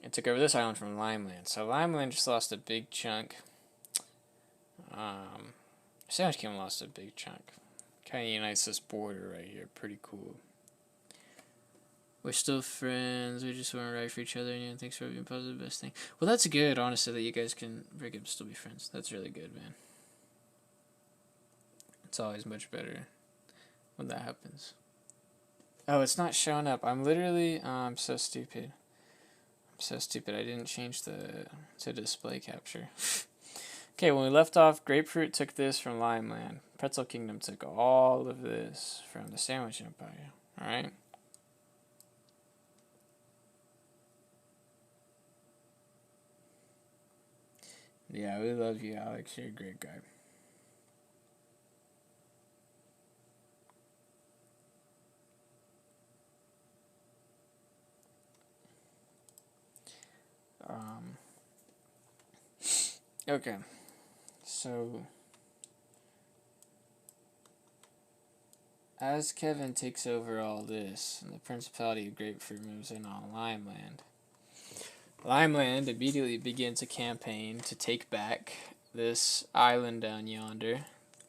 and took over this island from Limeland. So Limeland just lost a big chunk. Sandwich Kingdom lost a big chunk. Kind of unites this border right here. Pretty cool. We're still friends. We just weren't right for each other. And thanks for being positive. Best thing. Well, that's good, honestly, that you guys can break up and still be friends. That's really good, man. It's always much better when that happens. Oh, it's not showing up. I'm literally. I'm so stupid. I'm so stupid. I didn't change to display capture. Okay, when we left off, Grapefruit took this from Limeland. Pretzel Kingdom took all of this from the Sandwich Empire. Alright? Yeah, we love you, Alex. You're a great guy. Okay. So, as Kevin takes over all this, and the Principality of Grapefruit moves in on Limeland, Limeland immediately begins a campaign to take back this island down yonder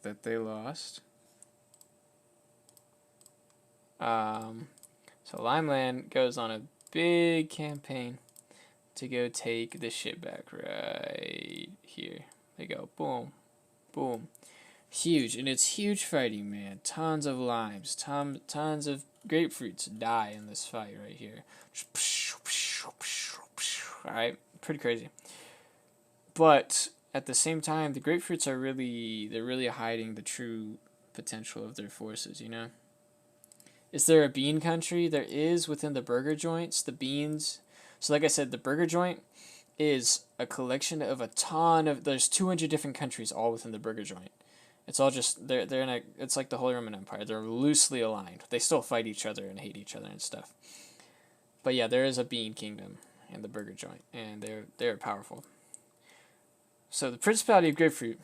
that they lost. So Limeland goes on a big campaign to go take this shit back right here. They go boom, boom. Huge, and it's huge fighting, man. Tons of limes, tons of grapefruits die in this fight right here. Alright, pretty crazy. But at the same time, the grapefruits are really hiding the true potential of their forces, you know? Is there a bean country? There is within the burger joints, the beans. So like I said, the burger joint is a collection of a ton of, there's 200 different countries all within the burger joint. It's all just, they're in a, it's like the Holy Roman Empire. They're loosely aligned. They still fight each other and hate each other and stuff. But yeah, there is a bean kingdom in the burger joint, and they're powerful. So the Principality of Grapefruit,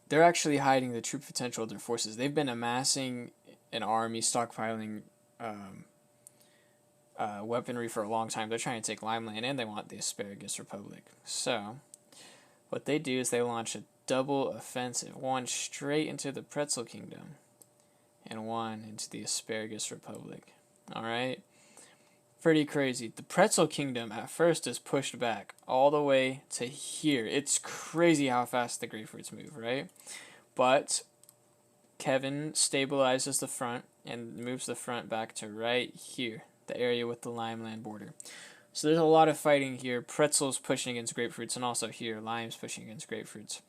they're actually hiding the true potential of their forces. They've been amassing an army, stockpiling weaponry for a long time. They're trying to take Limeland, and they want the Asparagus Republic. So what they do is they launch a double offensive, one straight into the Pretzel Kingdom and one into the Asparagus Republic. Alright? Pretty crazy. The Pretzel Kingdom at first is pushed back all the way to here. It's crazy how fast the grapefruits move, right? But Kevin stabilizes the front and moves the front back to right here, the area with the Limeland border. So there's a lot of fighting here. Pretzels pushing against grapefruits, and also here, limes pushing against grapefruits.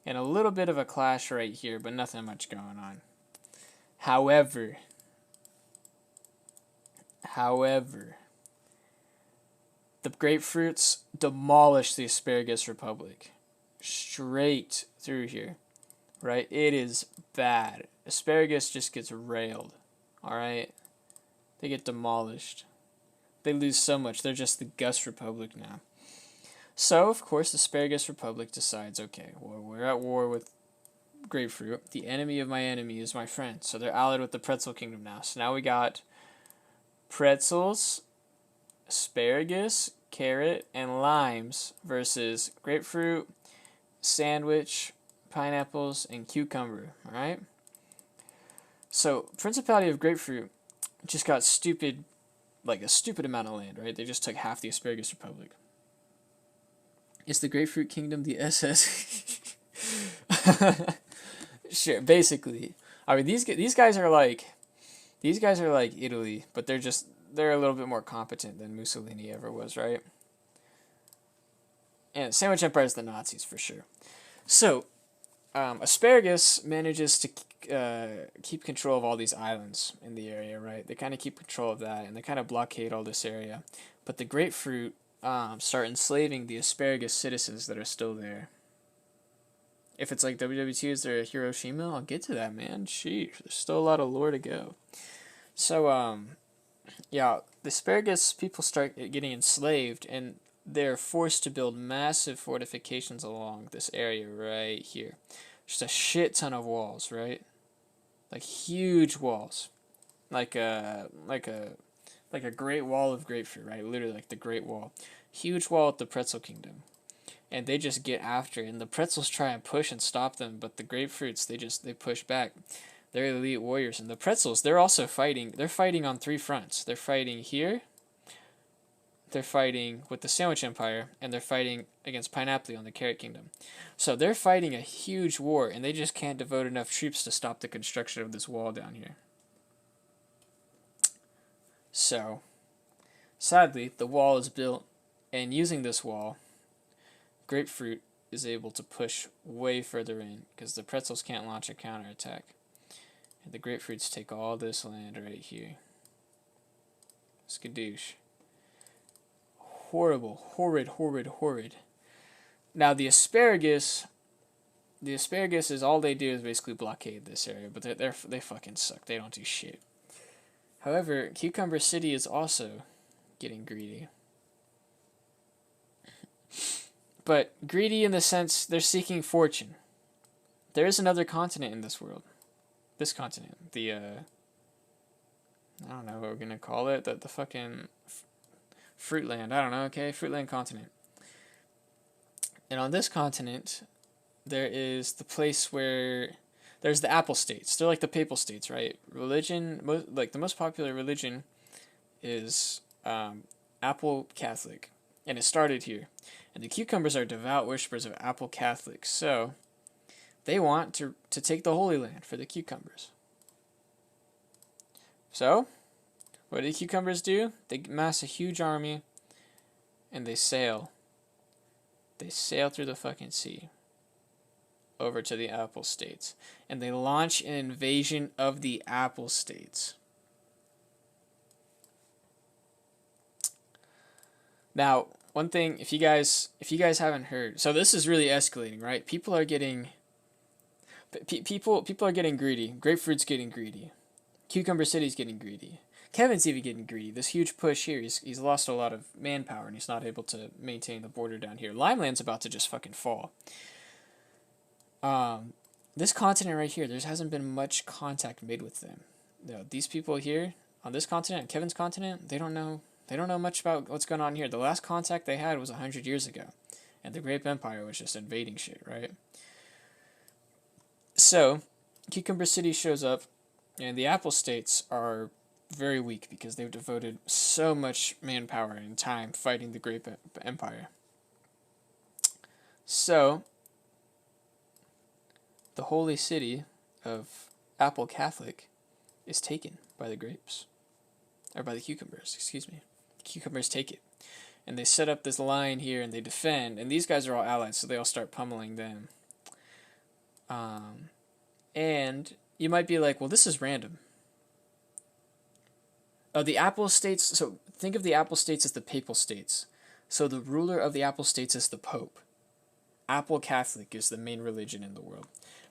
And a little bit of a clash right here, but nothing much going on. However, the grapefruits demolish the Asparagus Republic. Straight through here. Right? It is bad. Asparagus just gets railed. Alright? They get demolished. They lose so much. They're just the Gus Republic now. So, of course, the Asparagus Republic decides, okay, well, we're at war with Grapefruit. The enemy of my enemy is my friend. So they're allied with the Pretzel Kingdom now. So now we got pretzels, asparagus, carrot, and limes versus grapefruit, sandwich, pineapples, and cucumber. Alright? So, Principality of Grapefruit just got stupid, like a stupid amount of land, right? They just took half the Asparagus Republic. Is the Grapefruit Kingdom the SS? Sure, basically. I mean, these guys are like Italy, but they're a little bit more competent than Mussolini ever was, right? And Sandwich Empire is the Nazis for sure. So, Asparagus manages to keep control of all these islands in the area, right? They kind of keep control of that, and they kind of blockade all this area. But the Grapefruit start enslaving the Asparagus citizens that are still there. If it's like WW2, is there a Hiroshima? I'll get to that, man. Sheesh, there's still a lot of lore to go. So, yeah, the Asparagus people start getting enslaved, and they're forced to build massive fortifications along this area right here. Just a shit ton of walls, right? Like huge walls. Like a like a great wall of grapefruit, right? Literally like the Great Wall. Huge wall at the Pretzel Kingdom. And they just get after it. And the pretzels try and push and stop them, but the grapefruits, they push back. They're elite warriors. And the pretzels, they're also fighting. They're fighting on three fronts. They're fighting here, they're fighting with the Sandwich Empire, and they're fighting against Pineapple on the Carrot Kingdom. So they're fighting a huge war, and they just can't devote enough troops to stop the construction of this wall down here. So, sadly, the wall is built, and using this wall, Grapefruit is able to push way further in, because the pretzels can't launch a counterattack. And the grapefruits take all this land right here. Skadoosh. Horrible, horrid, horrid, horrid. Now the asparagus is all they do is basically blockade this area, but they fucking suck. They don't do shit. However, Cucumber City is also getting greedy. But greedy in the sense they're seeking fortune. There is another continent in this world. This continent, the I don't know what we're gonna call it. The fucking Fruitland. I don't know. Okay, Fruitland continent. And on this continent, there is the place where there's the Apple States. They're like the Papal States, right? Religion, like the most popular religion, is Apple Catholic, and it started here. And the Cucumbers are devout worshippers of Apple Catholics, so they want to take the Holy Land for the Cucumbers. So, what do the Cucumbers do? They amass a huge army, and they sail. They sail through the fucking sea over to the Apple States, and they launch an invasion of the Apple States. Now, one thing, if you guys haven't heard, so this is really escalating, right? People are getting greedy. Grapefruit's getting greedy. Cucumber City's getting greedy. Kevin's even getting greedy. This huge push here, he's lost a lot of manpower, and he's not able to maintain the border down here. Limeland's about to just fucking fall. This continent right here, there hasn't been much contact made with them. You know, these people here on this continent, Kevin's continent, they don't know much about what's going on here. The last contact they had was 100 years ago, and the Grape Empire was just invading shit, right? So, Cucumber City shows up, and the Apple States are very weak because they've devoted so much manpower and time fighting the Grape Empire. So, the holy city of Apple Catholic is taken by the grapes. Or by the cucumbers, excuse me. The cucumbers take it. And they set up this line here and they defend. And these guys are all allies, so they all start pummeling them. And you might be like, well, this is random. The Apple States, so think of the Apple States as the Papal States. So the ruler of the Apple States is the Pope. Apple Catholic is the main religion in the world.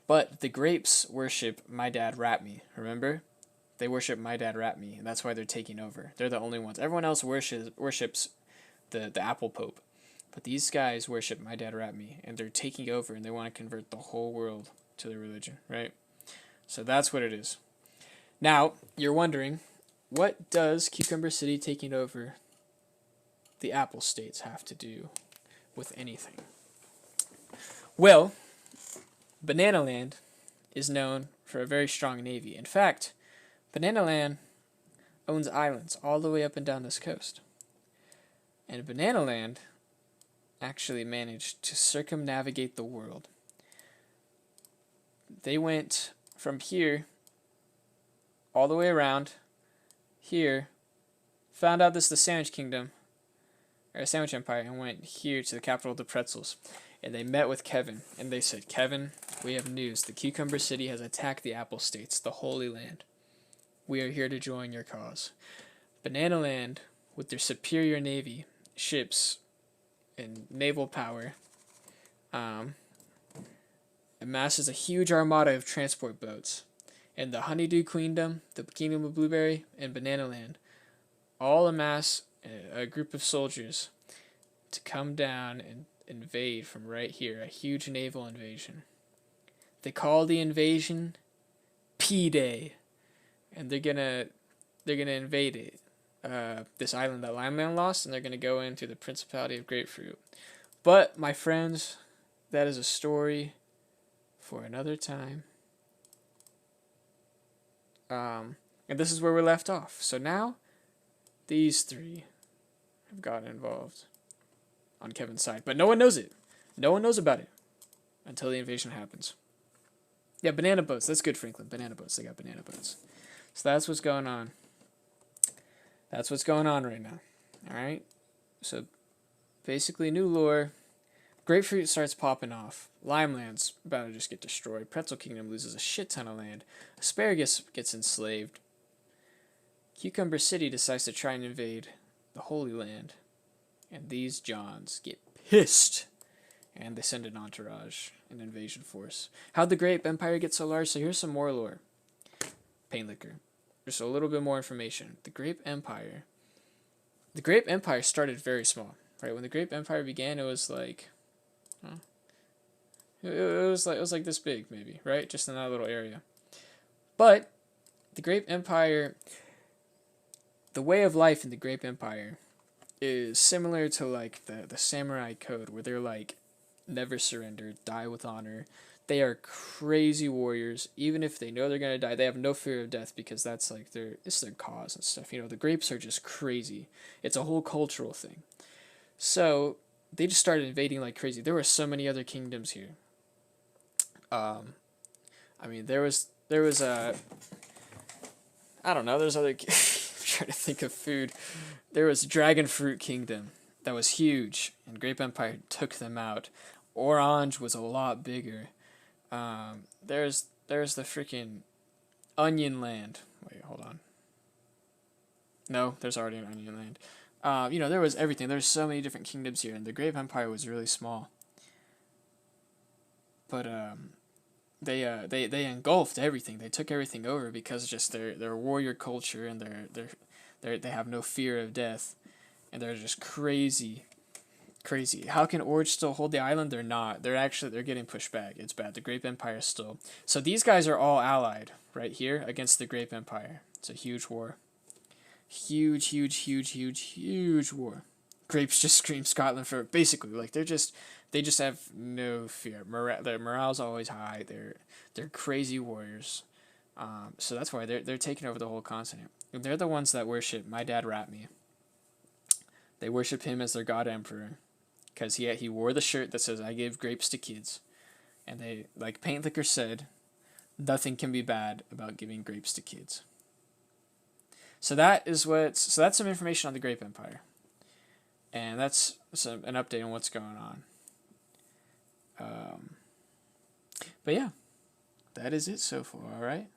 But the grapes worship My Dad Rat Me, remember? They worship My Dad Rat Me, and that's why they're taking over. They're the only ones. Everyone else worships the Apple Pope. But these guys worship My Dad Rat Me, and they're taking over, and they want to convert the whole world to their religion, right? So that's what it is. Now, you're wondering, what does Cucumber City taking over the Apple States have to do with anything? Well, Banana Land is known for a very strong navy. In fact, Banana Land owns islands all the way up and down this coast. And Banana Land actually managed to circumnavigate the world. They went from here all the way around here, found out this is the Sandwich Kingdom, or Sandwich Empire, and went here to the capital of the pretzels. And they met with Kevin, and they said, Kevin, we have news. The Cucumber City has attacked the Apple States, the Holy Land. We are here to join your cause. Banana Land, with their superior navy, ships, and naval power, amasses a huge armada of transport boats. And the Honeydew Queendom, the Kingdom of Blueberry, and Banana Land all amass a group of soldiers to come down and invade from right here, a huge naval invasion. They call the invasion P-Day, and they're gonna invade it this island that Limeland lost, and they're going to go into the Principality of Grapefruit. But, my friends, that is a story for another time. And this is where we're left off. So now, these three have gotten involved on Kevin's side. But no one knows it. No one knows about it until the invasion happens. Yeah, banana boats. That's good, Franklin. Banana boats. They got banana boats. So that's what's going on. That's what's going on right now. Alright? So, basically, new lore. Grapefruit starts popping off. Limeland's about to just get destroyed. Pretzel Kingdom loses a shit ton of land. Asparagus gets enslaved. Cucumber City decides to try and invade the Holy Land. And these Johns get pissed. And they send an entourage, an invasion force. How'd the Grape Empire get so large? So here's some more lore. Paint liquor. Just a little bit more information. The Grape Empire started very small. Right? When the Grape Empire began, it was like... It was like this big, maybe, right? Just in that little area. But the Grape Empire, the way of life in the Grape Empire is similar to like the samurai code, where they're like never surrender, die with honor. They are crazy warriors. Even if they know they're gonna die, they have no fear of death because that's like it's their cause and stuff. You know, the grapes are just crazy. It's a whole cultural thing. So they just started invading like crazy. There were so many other kingdoms here. I mean, there was I don't know, there's other, I'm trying to think of food. There was Dragon Fruit Kingdom that was huge, and Grape Empire took them out. Orange was a lot bigger. There's the freaking Onion Land. Wait, hold on. No, there's already an Onion Land. You know, there was everything. There's so many different kingdoms here, and the Grape Empire was really small. But they engulfed everything. They took everything over because of just their warrior culture, and they have no fear of death, and they're just crazy. How can Orange still hold the island? They're not. They're getting pushed back. It's bad. The Grape Empire still. So these guys are all allied right here against the Grape Empire. It's a huge war. Huge war. Grapes just scream Scotland for basically like they just have no fear. Their morale's always high. They're crazy warriors. So that's why they're taking over the whole continent. And they're the ones that worship my dad Ratme. They worship him as their god emperor, because he wore the shirt that says "I give grapes to kids," and they, like Paint Liquor said, nothing can be bad about giving grapes to kids. So that's some information on the Grape Empire, and that's an update on what's going on. But yeah, that is it so far. All right.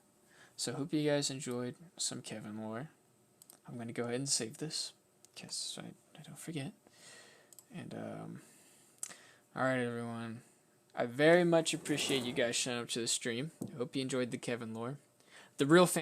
So hope you guys enjoyed some Kevin lore. I'm gonna go ahead and save this, because I don't forget. And all right, everyone. I very much appreciate you guys showing up to the stream. I hope you enjoyed the Kevin lore. The real fan.